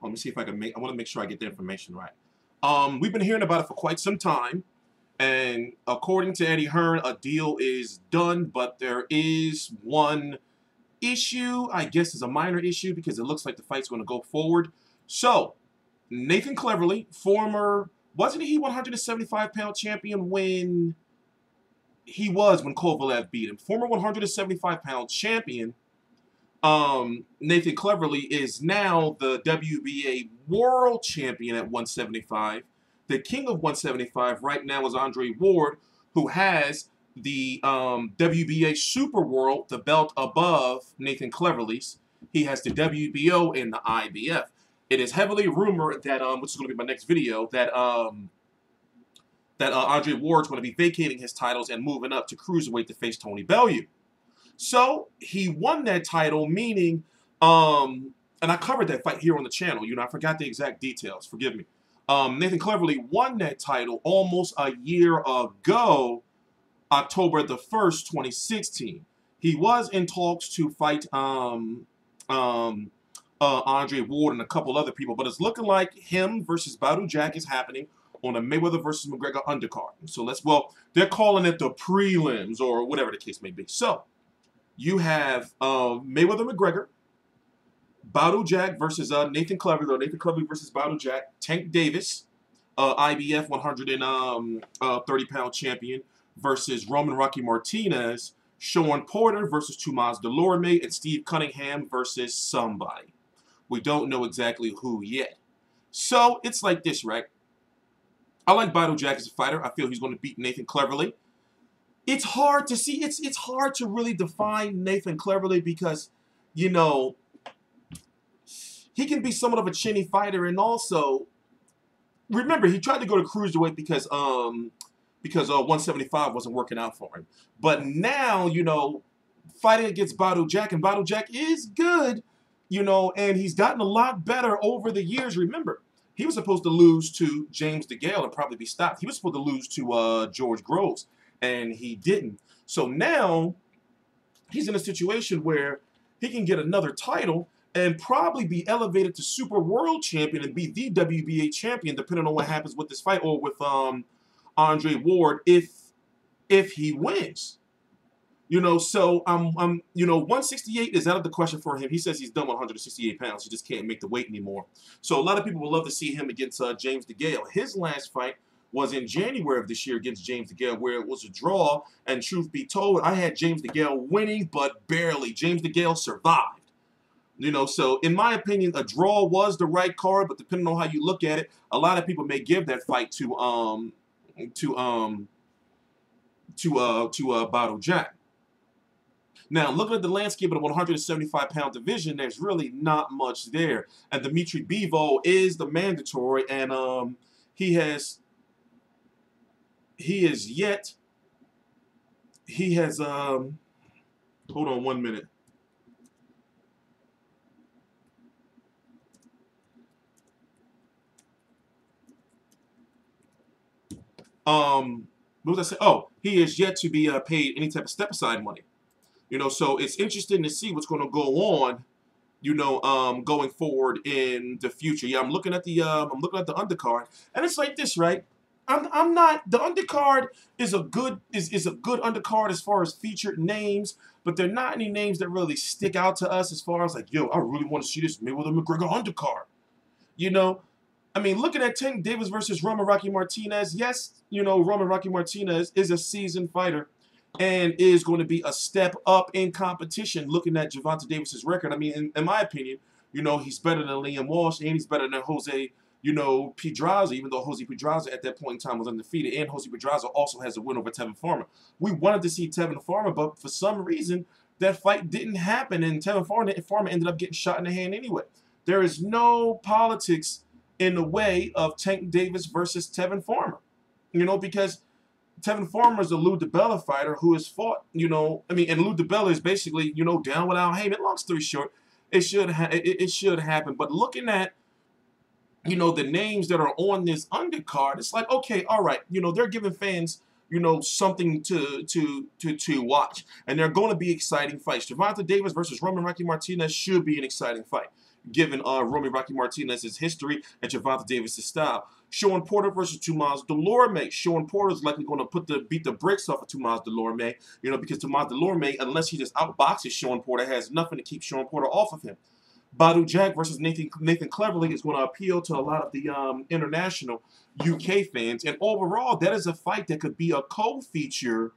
Let me see if I can make. I want to make sure I get the information right. We've been hearing about it for quite some time, and according to Eddie Hearn, a deal is done, but there is one issue. I guess is a minor issue because it looks like the fight's going to go forward. So Nathan Cleverly, former, wasn't he 175-pound champion when he was when Kovalev beat him? Former 175-pound champion. Nathan Cleverly is now the WBA world champion at 175. The king of 175 right now is Andre Ward, who has the WBA Super World, the belt above Nathan Cleverly's. He has the WBO and the IBF. It is heavily rumored that, which is going to be my next video, that Andre Ward's going to be vacating his titles and moving up to cruiserweight to face Tony Bellew. So he won that title, meaning, and I covered that fight here on the channel. You know, I forgot the exact details. Forgive me. Nathan Cleverly won that title almost a year ago, October the 1st, 2016. He was in talks to fight Andre Ward and a couple other people, but it's looking like him versus Badou Jack is happening on a Mayweather versus McGregor undercard. So well, they're calling it the prelims or whatever the case may be. So you have Mayweather Mcgregor, Badou Jack versus Nathan Cleverly, or Nathan Cleverly versus Badou Jack, Tank Davis, IBF 130-pound champion, versus Roman Rocky Martinez, Sean Porter versus Tomas Dulorme, and Steve Cunningham versus somebody. We don't know exactly who yet. So it's like this, right? I like Badou Jack as a fighter. I feel he's going to beat Nathan Cleverly. It's hard to see. It's hard to really define Nathan Cleverly because, you know, he can be somewhat of a chinny fighter, and also, remember, he tried to go to cruiserweight because 175 wasn't working out for him. But now, you know, fighting against Badou Jack, and Badou Jack is good, you know, and he's gotten a lot better over the years. Remember, he was supposed to lose to James DeGale and probably be stopped. He was supposed to lose to George Groves, and he didn't. So now he's in a situation where he can get another title and probably be elevated to Super World Champion and be the WBA champion, depending on what happens with this fight or with Andre Ward if he wins. You know, so you know, 168 is out of the question for him. He says he's done 168 pounds. He just can't make the weight anymore. So a lot of people would love to see him against James DeGale. His last fight was in January of this year against James DeGale, where it was a draw. And truth be told, I had James DeGale winning, but barely. James DeGale survived. You know, so in my opinion, a draw was the right card, but depending on how you look at it, a lot of people may give that fight to Badou Jack. Now, looking at the landscape of the 175-pound division, there's really not much there. And Dimitri Bivol is the mandatory, and he has hold on 1 minute. What was I saying? Oh, he is yet to be paid any type of step-aside money. You know, so it's interesting to see what's going to go on, you know, going forward in the future. Yeah, I'm looking at the undercard, and it's like this, right? I'm not, the undercard is a good undercard as far as featured names, but there are not any names that really stick out to us as far as like, yo, I really want to see this Mayweather McGregor undercard. You know, I mean, looking at Tank Davis versus Roman Rocky Martinez, yes, you know, Roman Rocky Martinez is a seasoned fighter and is going to be a step up in competition. Looking at Gervonta Davis's record, I mean, in my opinion, you know, he's better than Liam Walsh, and he's better than Jose, you know, Pedraza, even though Jose Pedraza at that point in time was undefeated, and Jose Pedraza also has a win over Tevin Farmer. We wanted to see Tevin Farmer, but for some reason, that fight didn't happen, and Tevin Farmer ended up getting shot in the hand anyway. There is no politics in the way of Tank Davis versus Tevin Farmer, you know, because Tevin Farmer is a Lou DiBella fighter who has fought, you know, I mean, and Lou DiBella is basically, you know, down without Heyman. Long story short, it should happen. But looking at, you know, the names that are on this undercard, it's like, okay, all right, you know, they're giving fans, you know, something to watch, and they're going to be exciting fights. Gervonta Davis versus Roman Rocky Martinez should be an exciting fight. given Rocky Martinez's history and Gervonta Davis' style. Sean Porter versus Tomas Dulorme. Sean Porter is likely going to beat the bricks off of Tomas Dulorme, you know, because Tomas Dulorme, unless he just outboxes Sean Porter, has nothing to keep Sean Porter off of him. Badou Jack versus Nathan Cleverly is going to appeal to a lot of the international UK fans. And overall, that is a fight that could be a co-feature.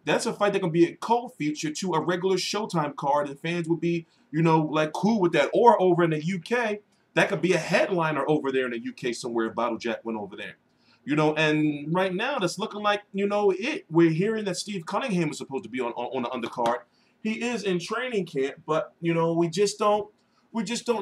That's a fight that can be a co-feature to a regular Showtime card, and fans would be, you know, like cool with that. Or over in the UK, that could be a headliner over there in the UK somewhere if Badou Jack went over there. You know, and right now, that's looking like, you know, we're hearing that Steve Cunningham is supposed to be on the undercard. He is in training camp, but, you know, we just don't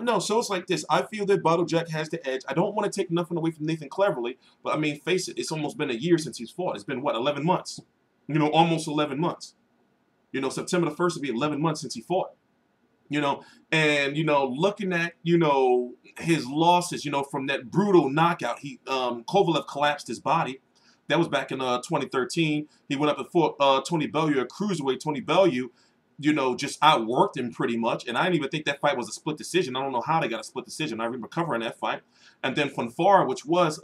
know. So it's like this. I feel that Badou Jack has the edge. I don't want to take nothing away from Nathan Cleverly, but I mean, face it, it's almost been a year since he's fought. It's been, what, 11 months? You know, almost 11 months. You know, September the 1st will be 11 months since he fought. You know, and, you know, looking at, you know, his losses, you know, from that brutal knockout, Kovalev collapsed his body. That was back in 2013. He went up and fought Tony Bellew, a cruiserweight. Tony Bellew, you know, just outworked him pretty much. And I didn't even think that fight was a split decision. I don't know how they got a split decision. I remember covering that fight. And then Fonfara, which was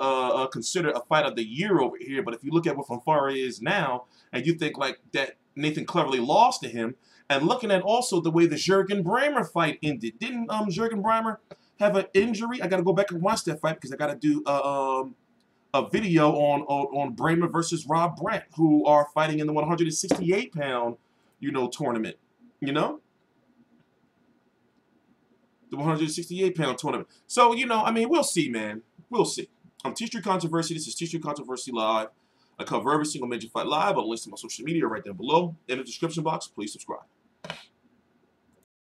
considered a fight of the year over here. But if you look at what Fonfara is now, and you think like that Nathan Cleverly lost to him, and looking at also the way the Jürgen Brähmer fight ended. Didn't Jürgen Brähmer have an injury? I got to go back and watch that fight because I got to do a video on Brähmer versus Rob Brandt, who are fighting in the 168-pound, you know, tournament. You know? The 168-pound tournament. So, you know, I mean, we'll see, man. We'll see. I'm T-Street Controversy. This is T-Street Controversy Live. I cover every single major fight live. I'll list to my social media right down below. In the description box, please subscribe.